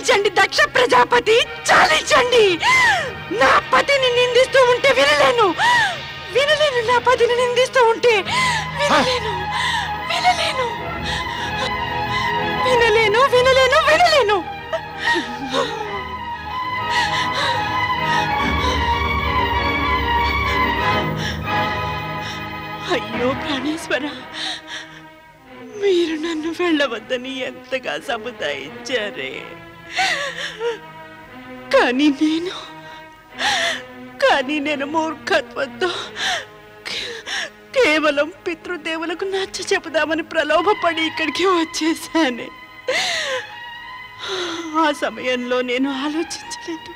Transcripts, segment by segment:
చాలించండి దక్ష ప్రజాపతి, చాలించండి. నా పతిని నిందిస్తూ ఉంటే వినలేను, వినలేను. నా పతిని నిందిస్తూ ఉంటే వినలేను, వినలేను, వినలేను, వినలేను, వినలేను. అయ్యో ప్రాణేశ్వర, మీరు నన్ను వెళ్ళవద్దని ఎంతగా సముదాయించారే. కానీ నేను మూర్ఖత్వంతో కేవలం పితృదేవులకు నచ్చ చెబుదామని ప్రలోభపడి ఇక్కడికి వచ్చేసానే. ఆ సమయంలో నేను ఆలోచించలేదు.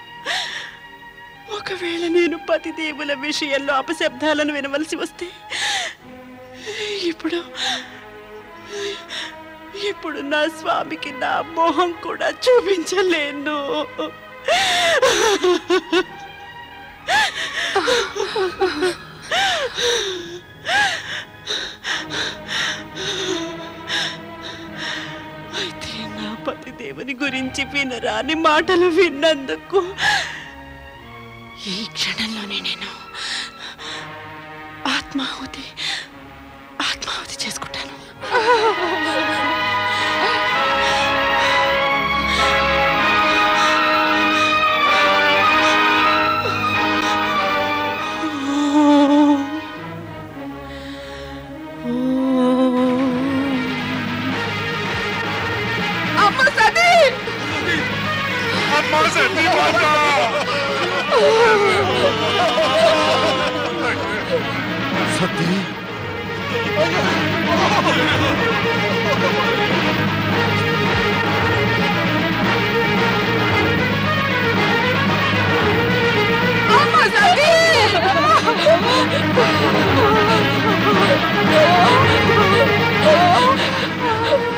ఒకవేళ నేను పతిదేవుల విషయంలో అపశబ్దాలను వినవలసి వస్తే ఇప్పుడు నా స్వామికి నా మోహం కూడా చూపించలేను. అయితే నా పతిదేవుని గురించి వినరాని మాటలు విన్నందుకు ఈ క్షణంలోనే నేను ఆత్మాహుతి చేసుకుంటాను. సతీ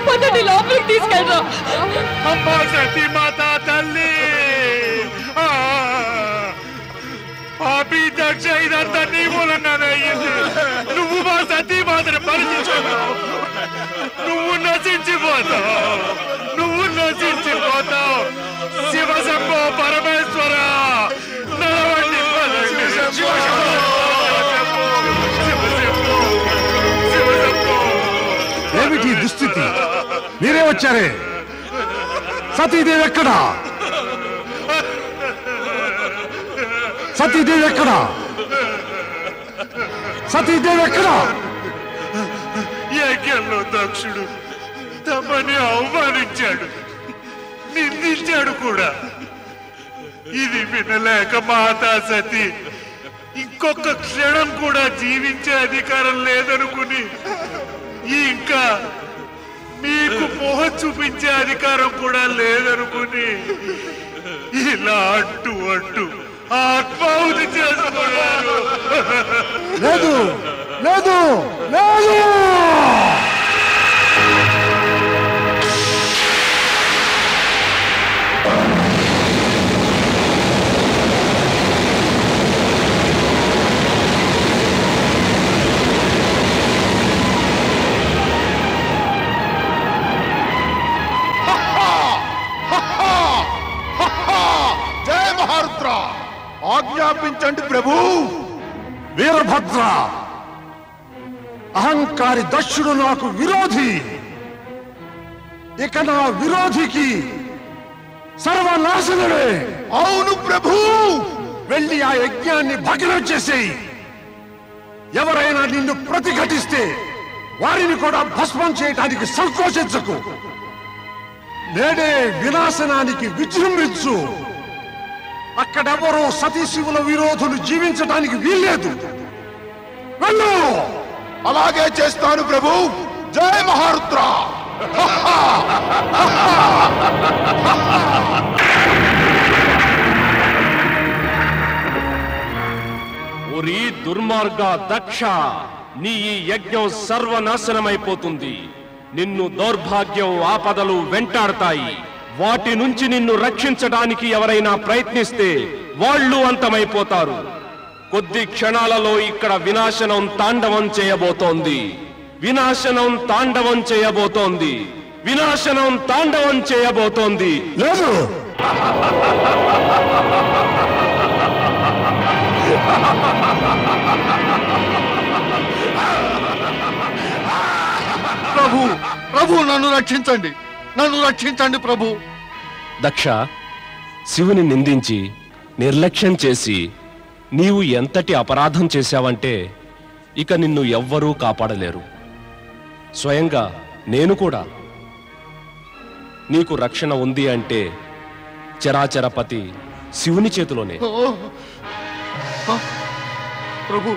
పదండి, లోపలికి తీసుకెళ్ళరా. అమ్మా సతీ మాత తల్లి, పాపి దక్ష ఇదంతా నీ మూలంగానే అయ్యింది. నువ్వు మా సతీ మాతను పరిచించావు, నువ్వు నశించిపోతావు. శివ శంభో పరమేశ్వర, నడవండి. ఏమిటి దుస్థితి? మీరే వచ్చారే? సతీదేవి ఎక్కడా? సతీదేవి ఎక్కడా? సతీదేవి ఎక్కడా? యజ్ఞంలో దక్షుడు తమని అవమానించాడు, నిందించాడు కూడా. ఇది వినలేక మాతా సతీ ఇంకొక క్షణం కూడా జీవించే అధికారం లేదనుకుని, ఇంకా మీకు మోహ చూపించే అధికారం కూడా లేదనుకుని ఇలా అంటూ ఆత్మాహుతి చేసుకున్నారు. లేదు లేదు లేదు. జయ మహారుద్ర, ఆజ్ఞాపించండి ప్రభు. వీరభద్ర, అహంకారి దక్షుడు నాకు విరోధి. ఇక నా విరోధికి సర్వనాశనుడే. అవును ప్రభు. వెళ్ళి ఆ యజ్ఞాన్ని భగ్నం చేసేయి. ఎవరైనా నిన్ను ప్రతిఘటిస్తే వారిని కూడా భస్మం చేయటానికి సంకోచించకు. నేడే వినాశనానికి విజృంభించు. అక్కడెవరో సతీశివుల విరోధులు జీవించడానికి వీల్లేదు. వెళ్ళు. అలాగే చేస్తాను ప్రభు. జయ మహారుద్ర. ఓరి దుర్మార్గ దక్ష, నీ ఈ యజ్ఞం సర్వనాశనమైపోతుంది. నిన్ను దౌర్భాగ్యం, ఆపదలు వెంటాడతాయి. వాటి నుంచి నిన్ను రక్షించడానికి ఎవరైనా ప్రయత్నిస్తే వాళ్ళు అంతమైపోతారు. కొద్ది క్షణాలలో ఇక్కడ వినాశనం తాండవం చేయబోతోంది. వినాశనం తాండవం చేయబోతోంది. వినాశనం తాండవం చేయబోతోంది. లేదు ప్రభు ప్రభు నన్ను రక్షించండి, నన్ను రక్షించండి ప్రభు. దక్ష, శివుని నిందించి నిర్లక్ష్యం చేసి నీవు ఎంతటి అపరాధం చేశావంటే ఇక నిన్ను ఎవ్వరూ కాపాడలేరు. స్వయంగా నేను కూడా. నీకు రక్షణ ఉంది అంటే చరాచరపతి శివుని చేతిలోనే. ప్రభు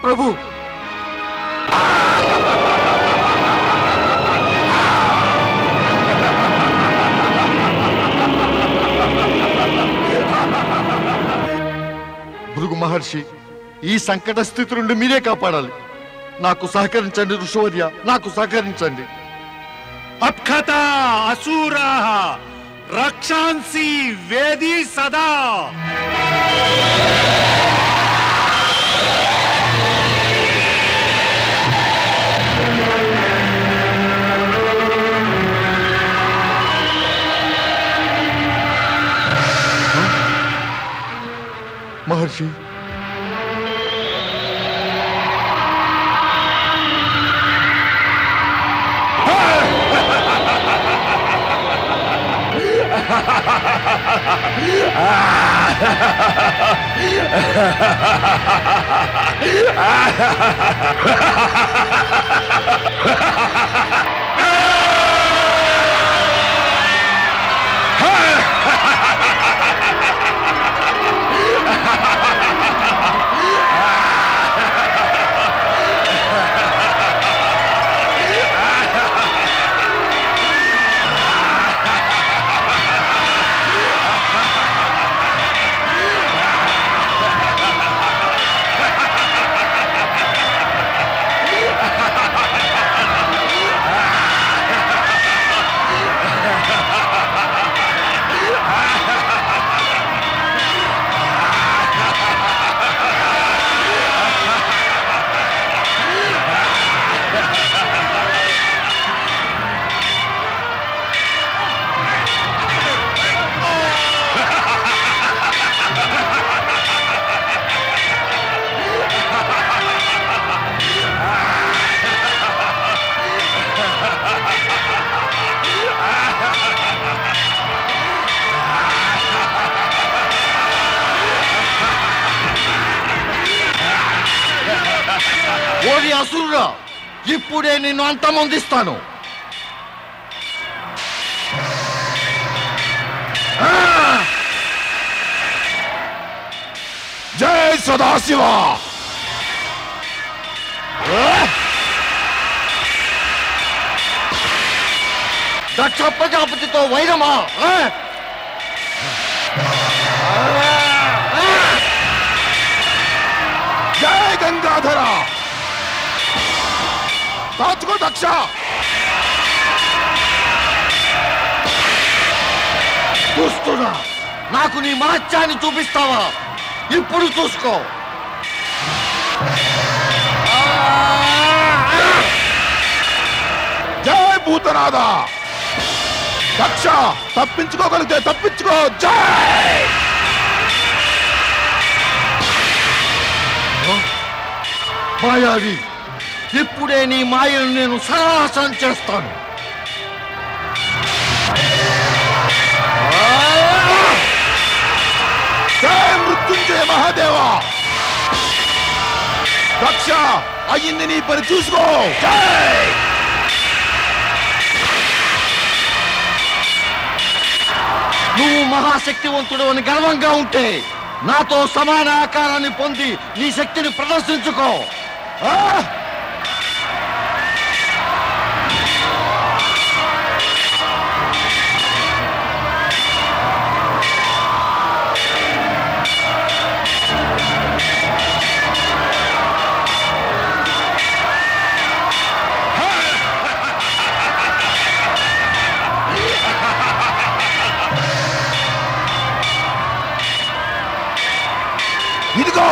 ప్రభు భృగు మహర్షి, ఈ సంకట స్థితి నుండి మీరే కాపాడాలి. నాకు సహకరించండి ఋషవర్య, నాకు సహకరించండి. అప్ఖతా అసూరాః రక్షాంసి వేది సదా. మహర్షి, ఓరి అసురుడా, ఇప్పుడే నిన్ను అంతమొందిస్తాను. జై సదాశివ. దక్ష ప్రజాపతితో వైరమా? జై గంగాధర. దాచుకో దక్ష. చూస్తున్నా, నాకు నీ మహత్యాన్ని చూపిస్తావా? ఇప్పుడు చూసుకో. జై భూతనాథ. దక్ష, తప్పించుకోగలిగితే తప్పించుకో. జై. మాయావి, ఇప్పుడే నీ మాయను నేను సర్వనాశనం చేస్తాను. జై మృత్యుంజయ మహాదేవా. దక్ష, అయ్యింది నీ పని, చూసుకో. జై. నువ్వు మహాశక్తివంతుడు అని గర్వంగా ఉంటే నాతో సమాన ఆకారాన్ని పొంది నీ శక్తిని ప్రదర్శించుకో. ఇదిగో.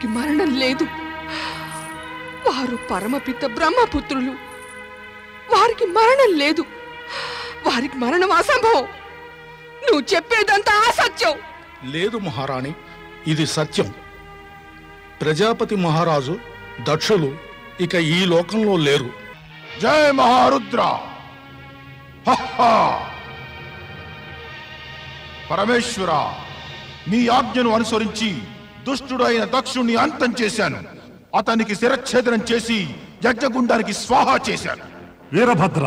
వారికి మరణం లేదు. వారు పరమపిత బ్రహ్మపుత్రులు. వారికి మరణం లేదు. వారికి మరణం అసంభవం. నువ్వు చెప్పేదంతా అసత్యం. లేదు మహారాణి, ఇది సత్యం. ప్రజాపతి మహారాజు దక్షులు ఇక ఈ లోకంలో లేరు. జయ మహారుద్ర. పరమేశ్వర, నీ ఆజ్ఞను అనుసరించి దుష్టుడైన దక్షుణ్ణి అంతం చేశాను. అతనికి శిరఛేదనం చేసి యజ్ఞగుండానికి స్వాహా చేశాను. వీరభద్ర,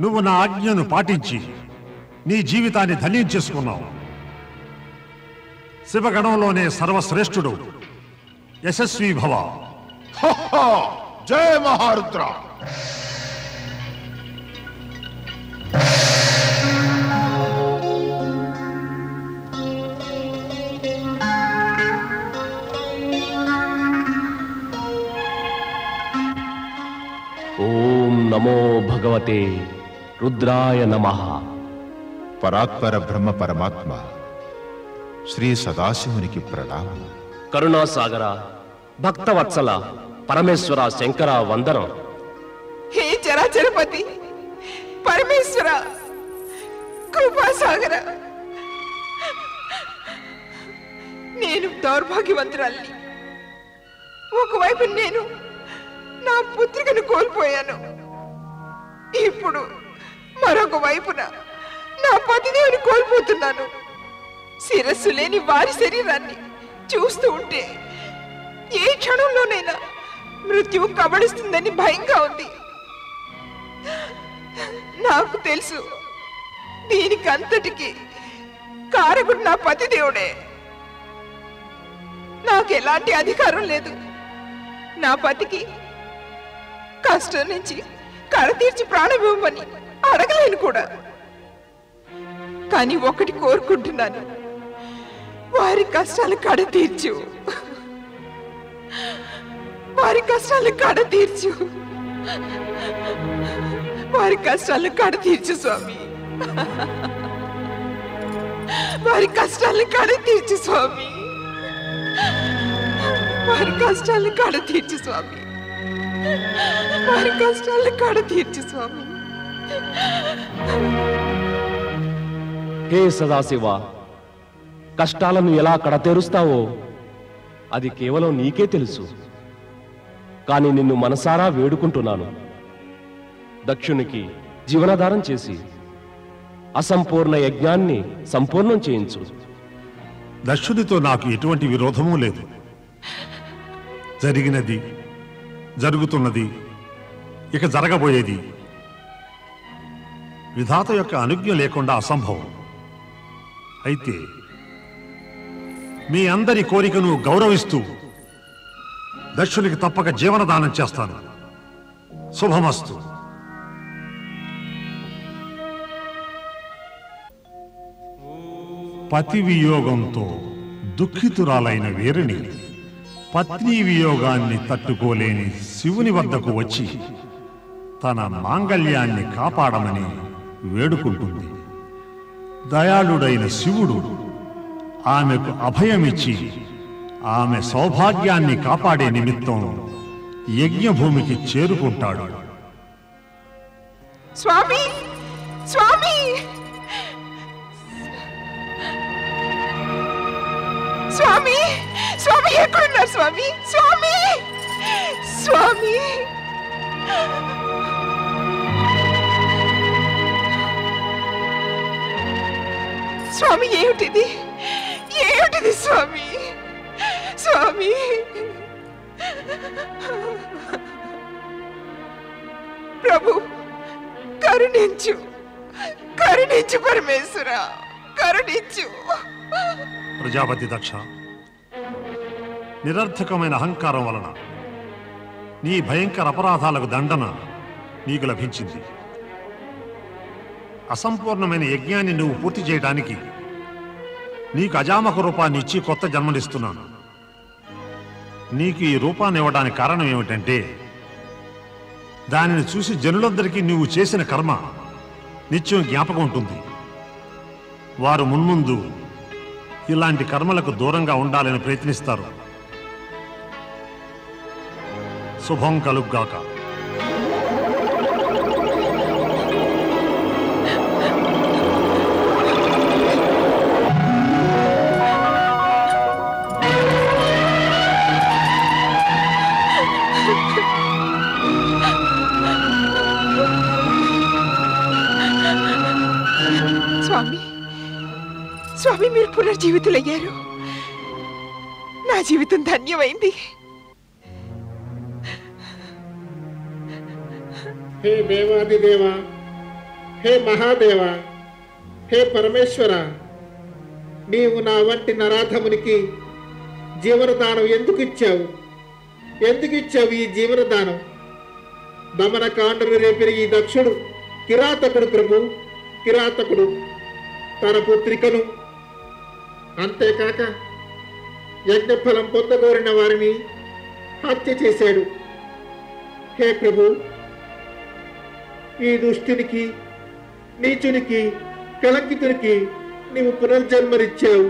నువ్వు నా ఆజ్ఞను పాటించి నీ జీవితాన్ని ధన్యం చేసుకున్నావు. శివగణంలోనే సర్వశ్రేష్ఠుడు. యశస్వీ భవ. జయ మహారుద్ర. ఓం నమో భగవతే రుద్రాయ నమః. పరాత్పర బ్రహ్మ పరమాత్మ శ్రీ సదాశివునికి ప్రణామం. కరుణాసాగర, భక్తవత్సల, పరమేశ్వర, శంకర వందనం. హే చరాచరపతి, పరమేశ్వర, కృపాసాగర, నేను దౌర్భాగ్యవంతురాల్ని. ఒకవైపు నేను నా పుత్రికను కోల్పోయాను. ఇప్పుడు మరొక వైపున నా పతిదేవుని కోల్పోతున్నాను. శిరస్సు లేని వారి శరీరాన్ని చూస్తూ ఉంటే ఏ క్షణంలోనైనా మృత్యువు కబళిస్తుందని భయంగా ఉంది. నాకు తెలుసు, దీనికంతటికి కారకుడు నా పతిదేవుడే. నాకు ఎలాంటి అధికారం లేదు. నా పతికి కష్టం నుంచి కడతీర్చి ప్రాణమివ్వమని అడగలేను కూడా. కానీ ఒకటి కోరుకుంటున్నాను, వారి కష్టాలు కడతీర్చు. వారి కష్టాలు కడతీర్చు. వారి కష్టాలు కడతీర్చు స్వామి. వారి కష్టాలు కడతీర్చు స్వామి. వారి కష్టాలు కడతీర్చు స్వామి. వారి కష్టాలు కడతీర్చు స్వామి. హే సదాశివ, కష్టాలను ఎలా కడతేరుస్తావో అది కేవలం నీకే తెలుసు. కానీ నిన్ను మనసారా వేడుకుంటున్నాను. దక్షునికి జీవనాధారం చేసి అసంపూర్ణ యజ్ఞాన్ని సంపూర్ణం చేయించు. దక్షునితో నాకు ఎటువంటి విరోధమూ లేదు. జరిగినది, జరుగుతున్నది, ఇక జరగబోయేది విధాత యొక్క అనుజ్ఞ లేకుండా అసంభవం. అయితే మీ అందరి కోరికను గౌరవిస్తూ దక్షునికి తప్పక జీవనదానం చేస్తాను. శుభమస్తు. పతి వియోగంతో దుఃఖితురాలైన వీరిని పత్ని వియోగాన్ని తట్టుకోలేని శివుని వద్దకు వచ్చి తన మాంగళ్యాన్ని కాపాడమని వేడుకుంటుంది. దయాళుడైన శివుడు ఆమెకు అభయమిచ్చి ఆమె సౌభాగ్యాన్ని కాపాడే నిమిత్తం యజ్ఞభూమికి చేరుకుంటాడు. స్వామి, స్వామి, స్వామి, స్వామి ఎక్కడున్నారు స్వామి? స్వామి, స్వామి, స్వామి, ఏమిటిది? ఏమిటిది స్వామి? స్వామి, ప్రభు కరుణించు, కరుణించు పరమేశ్వర, కరుణించు. ప్రజాపతి దక్ష, నిరర్థకమైన అహంకారం వలన నీ భయంకర అపరాధాలకు దండన నీకు లభించింది. అసంపూర్ణమైన యజ్ఞాన్ని నువ్వు పూర్తి చేయడానికి నీకు అజామక రూపాన్ని ఇచ్చి కొత్త జన్మనిస్తున్నాను. నీకు ఈ రూపాన్ని ఇవ్వడానికి కారణం ఏమిటంటే, దానిని చూసి జనులందరికీ నువ్వు చేసిన కర్మ నిత్యం జ్ఞాపకం ఉంటుంది. వారు మున్ముందు ఇలాంటి కర్మలకు దూరంగా ఉండాలని ప్రయత్నిస్తారు. శుభం కలుగ్గాక. స్వామి స్వామి మీరు పునర్జీవితులయ్యారు. నా జీవితం ధన్యమైంది. హే దేవాదిదేవ, హే మహాదేవ, హే పరమేశ్వర, నీవు నా వంటి నరాధమునికి జీవనదానం ఎందుకు ఇచ్చావు? ఎందుకు ఇచ్చావు ఈ జీవనదానం? దమనకాండను రేపిన ఈ దక్షుడు కిరాతకుడు ప్రభు, కిరాతకుడు. తన పుత్రికను అంతేకాక యజ్ఞఫలం పొందగోరిన వారిని హత్య చేశాడు. హే ప్రభు, ఈ దుష్టునికి, నీచునికి, కళంకితునికి నీవు పునర్జన్మనిచ్చావు.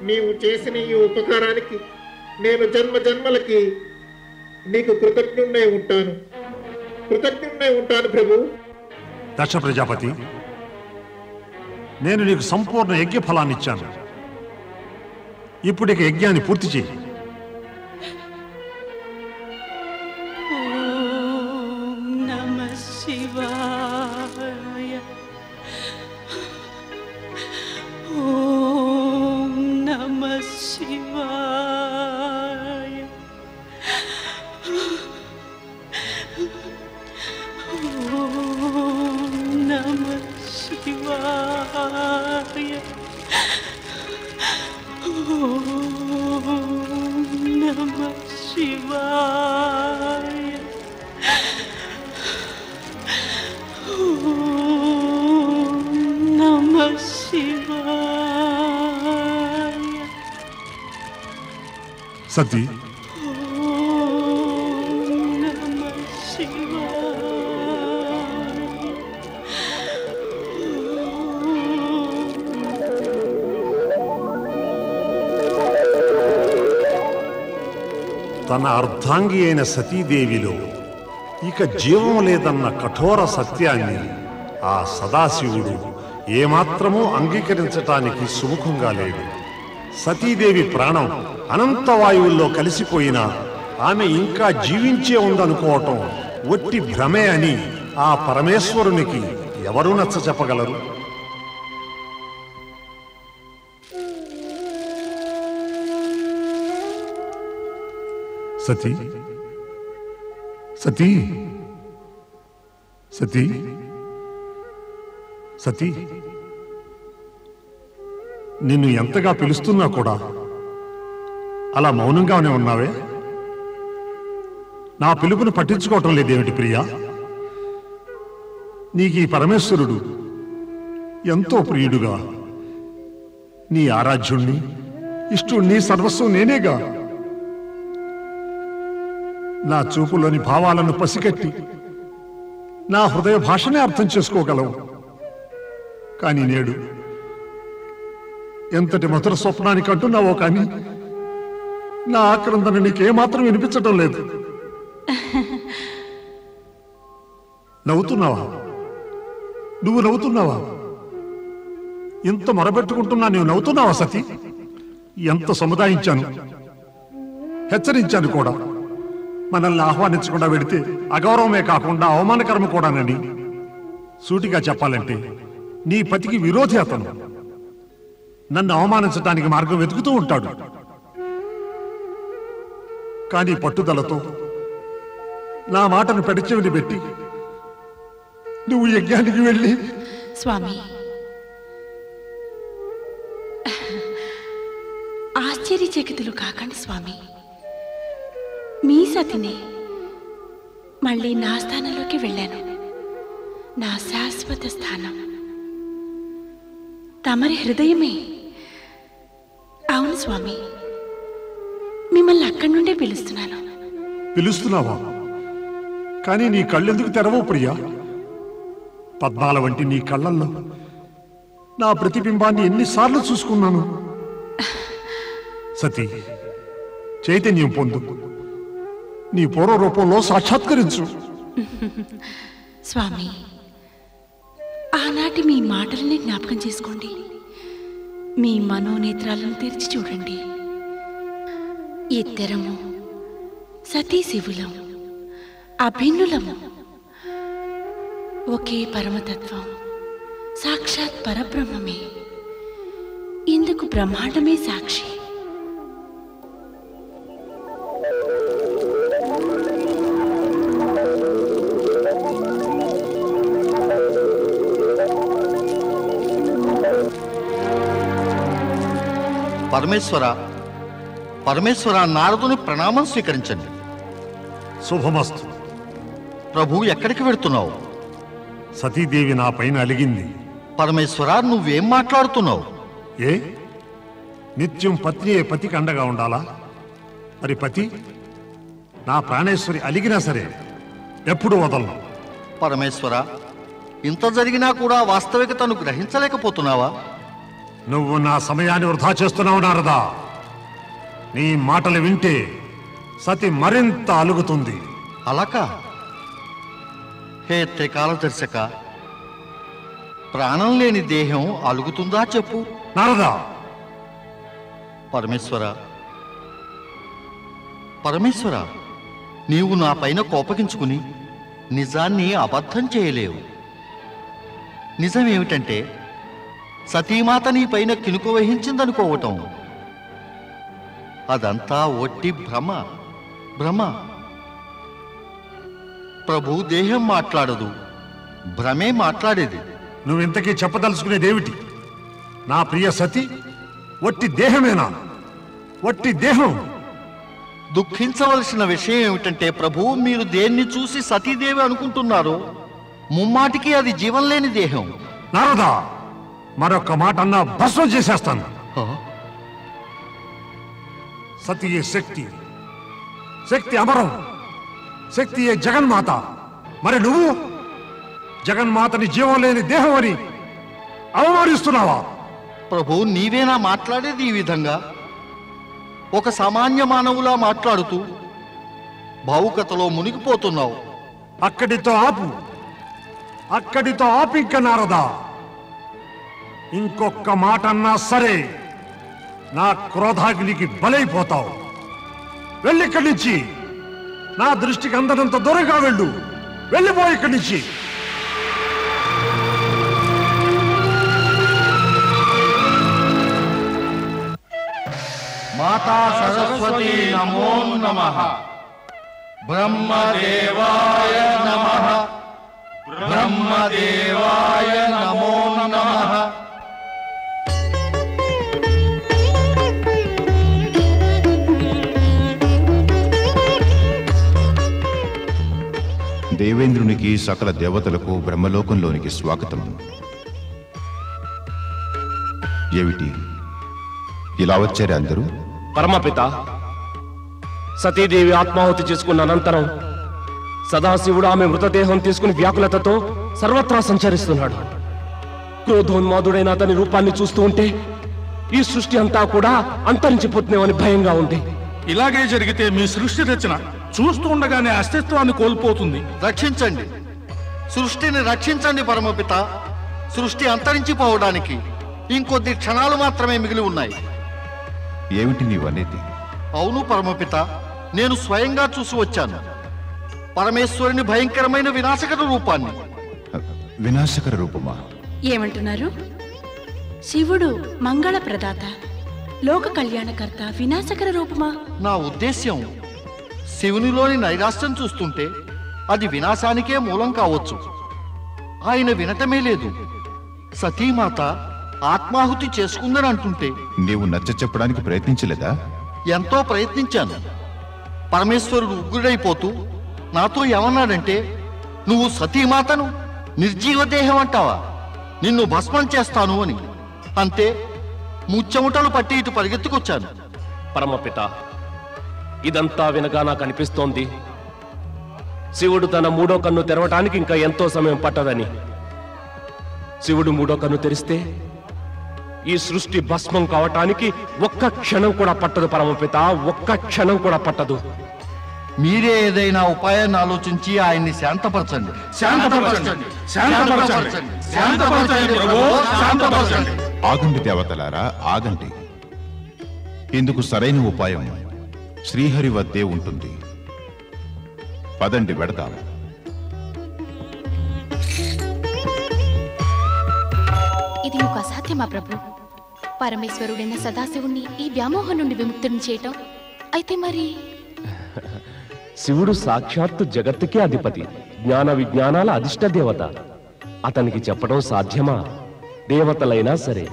నీవు చేసిన ఈ ఉపకారానికి నేను జన్మ జన్మలకి నీకు కృతజ్ఞుడై ఉంటాను, కృతజ్ఞుడై ఉంటాను ప్రభు. దక్ష ప్రజాపతి, నేను నీకు సంపూర్ణ యజ్ఞ ఫలాన్ని ఇచ్చాను. ఇప్పుడు ఇక యజ్ఞాన్ని పూర్తి చేయి. ఓం నమః శివాయ. ఓం నమః శివాయ. ఓం నమః శివాయ. ఓం నమః శివాయ. ఓం నమః శివాయ. సతీ, ఓం నమః శివాయ. తన అర్ధాంగి అయిన సతీదేవిలో ఇక జీవం లేదన్న కఠోర సత్యాన్ని ఆ సదాశివుడు ఏమాత్రమూ అంగీకరించటానికి సుముఖంగా లేడు. సతీదేవి ప్రాణం అనంతవాయువుల్లో కలిసిపోయినా ఆమె ఇంకా జీవించే ఉందనుకోవటం ఒట్టి భ్రమే అని ఆ పరమేశ్వరునికి ఎవరు నచ్చ చెప్పగలరు? సతీ, సతీ, సతీ, సతీ, నిన్ను ఎంతగా పిలుస్తున్నా కూడా అలా మౌనంగానే ఉన్నావే. నా పిలుపును పట్టించుకోవటం లేదేమిటి ప్రియా? నీకు ఈ పరమేశ్వరుడు ఎంతో ప్రియుడుగా, నీ ఆరాధ్యుణ్ణి, ఇష్టుణ్ణి, సర్వస్వం నేనేగా. నా చూపులోని భావాలను పసిగట్టి నా హృదయ భాషనే అర్థం చేసుకోగలవు. కానీ నేడు ఎంతటి మధుర స్వప్నానికి అంటున్నావో కానీ నా ఆక్రందన నీకేమాత్రం వినిపించటం లేదు. నవ్వుతున్నావా? నువ్వు నవ్వుతున్నావా? ఎంత మొరబెట్టుకుంటున్నా నువ్వు నవ్వుతున్నావా సతీ? ఎంత సముదాయించాను, హెచ్చరించాను కూడా. మనల్ని ఆహ్వానించకుండా వెడితే అగౌరవమే కాకుండా అవమానకరం కూడానని. సూటిగా చెప్పాలంటే నీ పతికి విరోధి అతను. నన్ను అవమానించడానికి మార్గం వెతుకుతూ ఉంటాడు. కానీ పట్టుదలతో నా మాటను పెడచెవిని పెట్టి నువ్వు యజ్ఞానికి వెళ్ళి. స్వామి, ఆశ్చర్యచకితులు కాకండి స్వామి. మీ సతినే మళ్ళీ నా స్థానంలోకి వెళ్ళాను. నా శాశ్వత స్థానం తమరి హృదయమే. అవును స్వామి, మిమ్మల్ని అక్కడి నుండే పిలుస్తున్నాను. పిలుస్తున్నావా? కానీ నీ కళ్ళెందుకు తెరవవు ప్రియా? పద్మాల వంటి నీ కళ్ళల్లో నా ప్రతిబింబాన్ని ఎన్నిసార్లు చూసుకున్నాను. సతీ, చైతన్యం పొందు, నీ పూర్వ రూపంలో సాక్షాత్కరించు. స్వామి, ఆనాటి మీ మాటలని జ్ఞాపకం చేసుకోండి. మీ మనోనేత్రాలను తెరిచి చూడండి. ఇద్దరము సతీ శివులం, అభిన్నులము. ఒకే పరమతత్వం, సాక్షాత్ పరబ్రహ్మమే. ఇందుకు బ్రహ్మాండమే సాక్షి. పరమేశ్వర, నారదుని ప్రణామం స్వీకరించండి. శుభమస్తు. ప్రభు, ఎక్కడికి వెళుతున్నావు? సతీదేవి నా పైన అలిగింది. పరమేశ్వర, నువ్వేం మాట్లాడుతున్నావు? ఏ నిత్యం పత్నియే పతికి అండగా ఉండాలా? మరి పతి నా ప్రాణేశ్వరి అలిగినా సరే ఎప్పుడు వదలను. పరమేశ్వర, ఇంత జరిగినా కూడా వాస్తవికతను గ్రహించలేకపోతున్నావా? నువ్వు నా సమయాన్ని వృధా చేస్తున్నావు నారదా. నీ మాటలు వింటే సతి మరింత అలుగుతుంది. అలాకా? హే త్రికాలదర్శక, ప్రాణం లేని దేహం అలుగుతుందా చెప్పు. నారదా. పరమేశ్వర, నీవు నా పైన కోపగించుకుని నిజాన్ని అబద్ధం చేయలేవు. నిజమేమిటంటే సతీమాత నీ పైన కినుకు వహించిందనుకోవటం. అదంతా ఒట్టి భ్రమ. ప్రభు, దేహం మాట్లాడదు, భ్రమే మాట్లాడేది. నువ్వింతకీ చెప్పదలుచుకునేదేమిటి? నా ప్రియ సతి ఒట్టి దేహమేనా? ఒట్టి దేహం. దుఃఖించవలసిన విషయం ఏమిటంటే ప్రభు, మీరు దేన్ని చూసి సతీదేవి అనుకుంటున్నారో ముమ్మాటికి అది జీవం లేని దేహం. నారదా, మరొక్క మాట అన్నా భస్మం చేసేస్తాను. సతియే శక్తి, శక్తి అమరం, శక్తియే జగన్మాత. మరి నువ్వు జగన్మాతని జీవం లేని దేహం అని అవమానిస్తున్నావా? ప్రభు, నీవేనా మాట్లాడేది ఈ విధంగా? ఒక సామాన్య మానవులా మాట్లాడుతూ భావుకతలో మునిగిపోతున్నావు. అక్కడితో ఆపు, అక్కడితో ఆపు. ఇంక నారదా, ఇంకొక్క మాట అన్నా సరే నా క్రోధాగ్నికి బలైపోతావు. వెళ్ళిక్కడి నుంచి. నా దృష్టికి అందనంత దూరంగా వెళ్ళు. వెళ్ళిపో ఇక్కడి నుంచి. మాతా సరస్వతి నమో నమః. బ్రహ్మదేవాయ నమః. బ్రహ్మదేవాయ నమో నమః. దేవేంద్రునికి సకల దేవతలకు బ్రహ్మలోకంలోనికి స్వాగతం. ఏమిటి ఇలా వచ్చారే అందరూ? పరమపిత, సతీదేవి ఆత్మాహుతి చేసుకున్న అనంతరం సదాశివుడు ఆమె మృతదేహం తీసుకుని వ్యాకులతతో సర్వత్రా సంచరిస్తున్నాడు. క్రోధోన్మాదుడైన అతని రూపాన్ని చూస్తూ ఉంటే ఈ సృష్టి అంతా కూడా అంతరించిపోతుందేమని భయంగా ఉంది. ఇలాగే జరిగితే మీ సృష్టి రచన చూస్తూ ఉండగానే అస్తిత్వాన్ని కోల్పోతుంది. రక్షించండి, సృష్టిని రక్షించండి పరమపిత. సృష్టి అంతరించిపోవడానికి ఇంకొద్ది క్షణాలు మాత్రమే మిగిలి ఉన్నాయి. ఏమిటి నీవనేది? అవును పరమపిత, నేను స్వయంగా చూసి వచ్చాను పరమేశ్వరుని భయంకరమైన వినాశకర రూపాన్ని. వినాశకర రూపమా? ఏమంటున్నారు? శివుడు మంగళ ప్రదాత, లోక కళ్యాణకర్త, వినాశకర రూపమా? నా ఉద్దేశ్యం, శివునిలోని నైరాశ్యం చూస్తుంటే అది వినాశానికే మూలం కావచ్చు. ఆయన వినటమే లేదు. సతీమాత ఆత్మాహుతి చేసుకుందని అంటుంటే నీవు నచ్చ చెప్పడానికి ప్రయత్నించలేదా? ఎంతో ప్రయత్నించాను. పరమేశ్వరుడు ఉగ్రుడైపోతూ నాతో ఏమన్నాడంటే, నువ్వు సతీమాతను నిర్జీవ దేహం అంటావా, నిన్ను భస్మం చేస్తాను అని. అంతే, ముచ్చెముటలు పట్టి ఇటు పరిగెత్తుకొచ్చాను. పరమపిత, ఇదంతా వినగా నాకు అనిపిస్తోంది శివుడు తన మూడో కన్ను తెరవటానికి ఇంకా ఎంతో సమయం పట్టదని. శివుడు మూడో కన్ను తెరిస్తే ఈ సృష్టి భస్మం కావటానికి ఒక్క క్షణం కూడా పట్టదు పరమపిత, ఒక్క క్షణం కూడా పట్టదు. మీరే ఏదైనా ఉపాయాన్ని ఆలోచించి ఆయన్ని శాంతపరచండి. ఆగండి దేవతలారా, ఆగండి. ఇందుకు సరైన ఉపాయం శ్రీహరి వద్దే ఉంటుంది. పదండి వెడదాం. ఇది ఒక అసాధ్యమా ప్రభు? పరమేశ్వరుడైన సదాశివుణ్ణి ఈ వ్యామోహం నుండి విముక్తుని చేయటం. అయితే మరి శివుడు సాక్షాత్తు జగత్తుకే అధిపతి, జ్ఞాన విజ్ఞానాల అధిష్ట దేవత. అతనికి చెప్పడం సాధ్యమా? దేవతలైనా సరే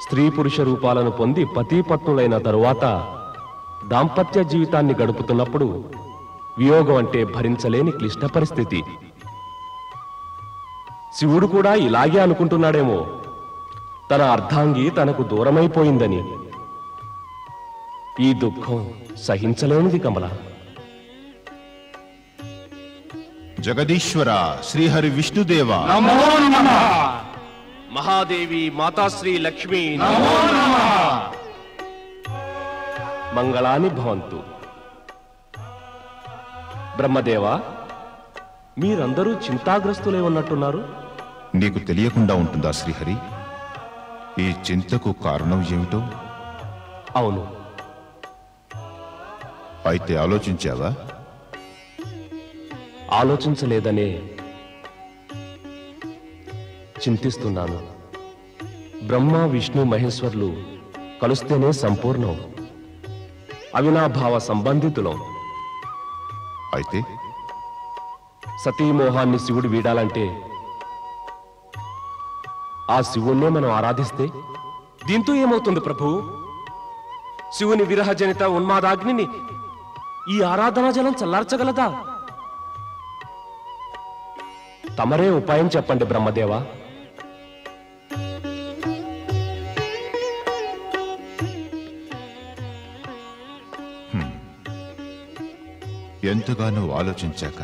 స్త్రీ పురుష రూపాలను పొంది పతిపత్నులైన తరువాత దాంపత్య జీవితాన్ని గడుపుతున్నప్పుడు వియోగం అంటే భరించలేని క్లిష్ట పరిస్థితి. శివుడు కూడా ఇలాగే అనుకుంటున్నాడేమో, తన అర్ధాంగి తనకు దూరమైపోయిందని. ఈ దుఃఖం సహించలేనిది కమల. జగదీశ్వర శ్రీహరి విష్ణుదేవ మహాదేవి మాతాశ్రీ లక్ష్మీ మంగళాని భవంతు. బ్రహ్మదేవ, మీరందరూ చింతాగ్రస్తులై ఉన్నట్టున్నారు. నీకు తెలియకుండా ఉంటుందా శ్రీహరి? ఈ చింతకు కారణం ఏమిటో? అవును. అయితే ఆలోచించావా? ఆలోచించలేదనే చింతిస్తున్నాను. బ్రహ్మ విష్ణు మహేశ్వర్లు కలుస్తేనే సంపూర్ణం. అవినాభావ సంబంధితులం. అయితే సతీమోహాన్ని శివుడు వీడాలంటే ఆ శివుణ్ణే మనం ఆరాధిస్తే దీంతో ఏమవుతుంది ప్రభు? శివుని విరహజనిత ఉన్మాదాగ్నిని ఈ ఆరాధనా జలం చల్లార్చగలదా? తమరే ఉపాయం చెప్పండి బ్రహ్మదేవా. ఎంతగానో ఆలోచించాక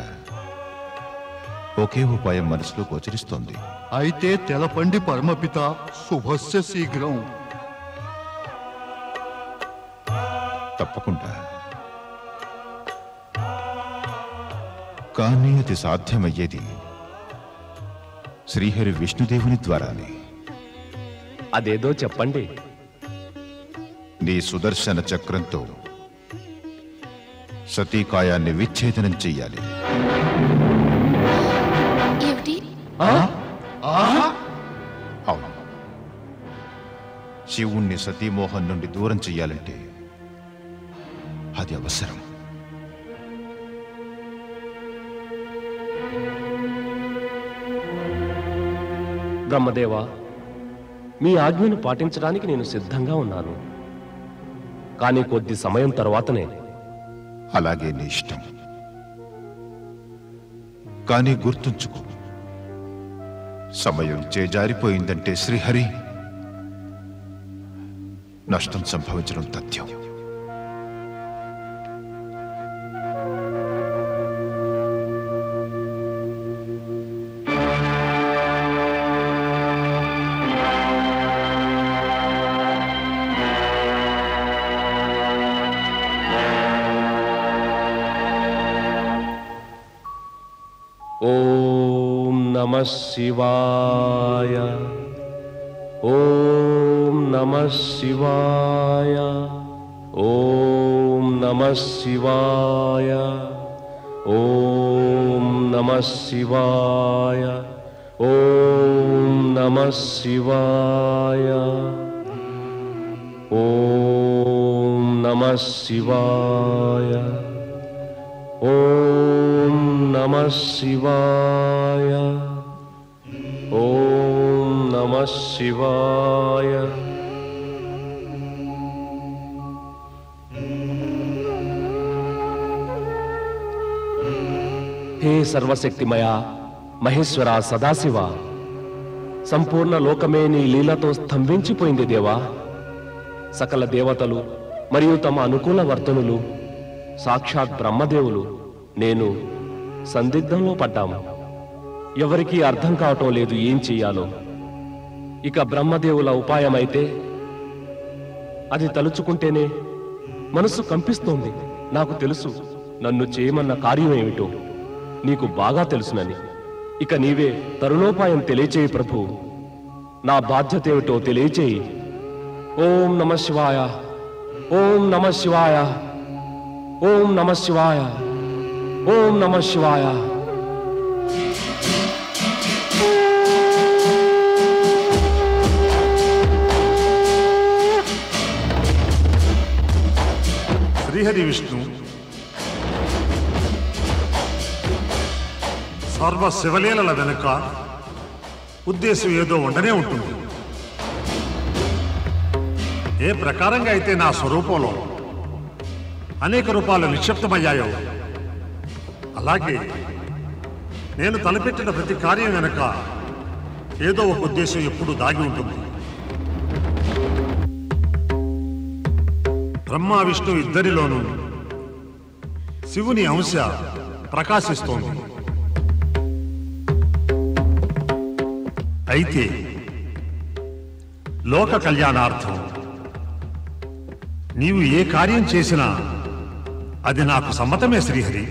ఒకే ఉపాయం మనసులో గోచరిస్తోంది. అయితే తెలపండి పరమపిత, శుభస్య శీఘ్రం. తప్పకుండా. కానీ అది సాధ్యమయ్యేది శ్రీహరి విష్ణుదేవుని ద్వారానే. అదేదో చెప్పండి. నీ సుదర్శన చక్రంతో సతీకాయాన్ని విచ్ఛేదనం చెయ్యాలి. ఏమిటి? అవును. శివుణ్ణి సతీమోహన్ నుండి దూరం చెయ్యాలంటే అది అవసరం. బ్రహ్మదేవా, మీ ఆజ్ఞను పాటించడానికి నేను సిద్ధంగా ఉన్నాను. కానీ కొద్ది సమయం తర్వాతనే. అలాగే నీ ఇష్టం. కానీ గుర్తుంచుకో, సమయం చేజారిపోయిందంటే శ్రీహరి నష్టం సంభవించడం తథ్యం. ఓం నమః శివాయ. ఓం నమః శివాయ. ఓం నమః శివాయ. ఓం నమః శివాయ. ఓం నమః శివాయ. ఓం నమః శివాయ. ఓం నమః శివాయ. ఓం నమః శివాయ. హే సర్వశక్తిమయ మహేశ్వర సదాశివ, సంపూర్ణ లోకమే నీ లీలతో స్తంభించిపోయింది దేవా. సకల దేవతలు మరియు తమ అనుకూల వర్తనులు, సాక్షాత్ బ్రహ్మదేవులు, నేను సందిగ్ధంలో పడ్డాము. ఎవరికీ అర్థం కావటం లేదు ఏం చెయ్యాలో. ఇక బ్రహ్మదేవుల ఉపాయమైతే అది తలుచుకుంటేనే మనసు కంపిస్తోంది. నాకు తెలుసు నన్ను చేయమన్న కార్యం ఏమిటో నీకు బాగా తెలుసునని. ఇక నీవే తరుణోపాయం తెలియచేయి ప్రభు. నా బాధ్యత ఏమిటో తెలియచేయి. ఓం నమః శివాయ, ఓం నమః శివాయ, ఓం నమః శివాయ, ఓం నమః శివాయ. శ్రీహరి విష్ణు సర్వ శివలీలల వెనుక ఉద్దేశం ఏదో ఉండనే ఉంటుంది. ఏ ప్రకారంగా అయితే నా స్వరూపంలో అనేక రూపాలు నిక్షిప్తమయ్యాయో, అలాగే నేను తలపెట్టిన ప్రతి కార్యం వెనుక ఏదో ఒక ఉద్దేశం ఎప్పుడూ దాగి ఉంటుంది. బ్రహ్మ విష్ణు ఇద్దరిలోనూ శివుని అంశ ప్రకాశిస్తోంది. అయితే లోక కళ్యాణార్థం నీవు ఏ కార్యం చేసినా అది నాకు సమ్మతమే శ్రీహరి.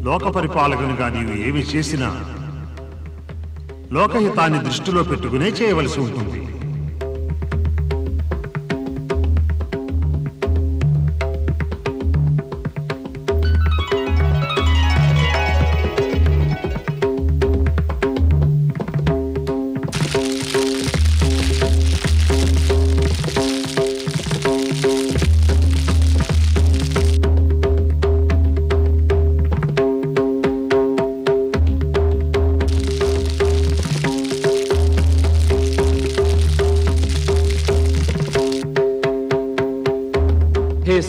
లోక పరిపాలకునిగా నీవు ఏమి చేసినా లోకహితాన్ని దృష్టిలో పెట్టుకునే చేయవలసి ఉంటుంది.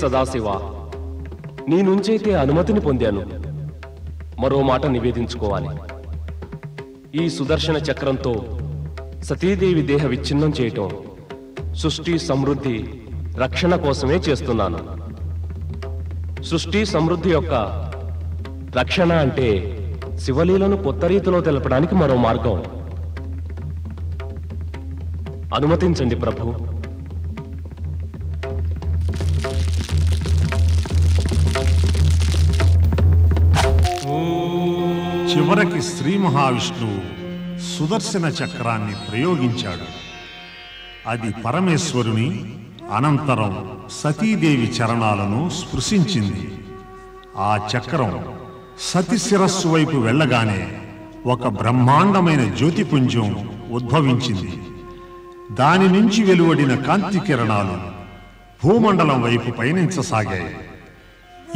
సదాశివ, నీ నుంచైతే అనుమతిని పొందాను. మరో మాట నివేదించుకోవాలి. ఈ సుదర్శన చక్రంతో సతీదేవి దేహ విచ్ఛిన్నం చేయటం సృష్టి సమృద్ధి రక్షణ కోసమే చేస్తున్నాను. సృష్టి సమృద్ధి యొక్క రక్షణ అంటే శివలీలను కొత్త రీతిలో తెలపడానికి మరో మార్గం. అనుమతించండి ప్రభు. చివరికి శ్రీ మహావిష్ణువు సుదర్శన చక్రాన్ని ప్రయోగించాడు. అది పరమేశ్వరుని అనంతరం సతీదేవి చరణాలను స్పృశించింది. ఆ చక్రం సతి శిరస్సు వైపు వెళ్ళగానే ఒక బ్రహ్మాండమైన జ్యోతిపుంజం ఉద్భవించింది. దాని నుంచి వెలువడిన కాంతి కిరణాలు భూమండలం వైపు పయనించసాగాయి.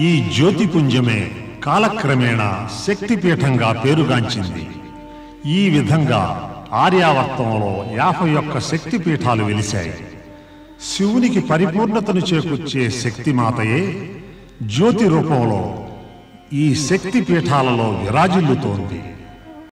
ఈ జ్యోతిపుంజమే కాలక్రమేణా శక్తిపీఠంగా పేరుగాంచింది. ఈ విధంగా ఆర్యావర్తంలో 51 శక్తిపీఠాలు వెలిశాయి. శివునికి పరిపూర్ణతను చేకూర్చే శక్తిమాతయే జ్యోతి రూపంలో ఈ శక్తిపీఠాలలో విరాజిల్లుతోంది.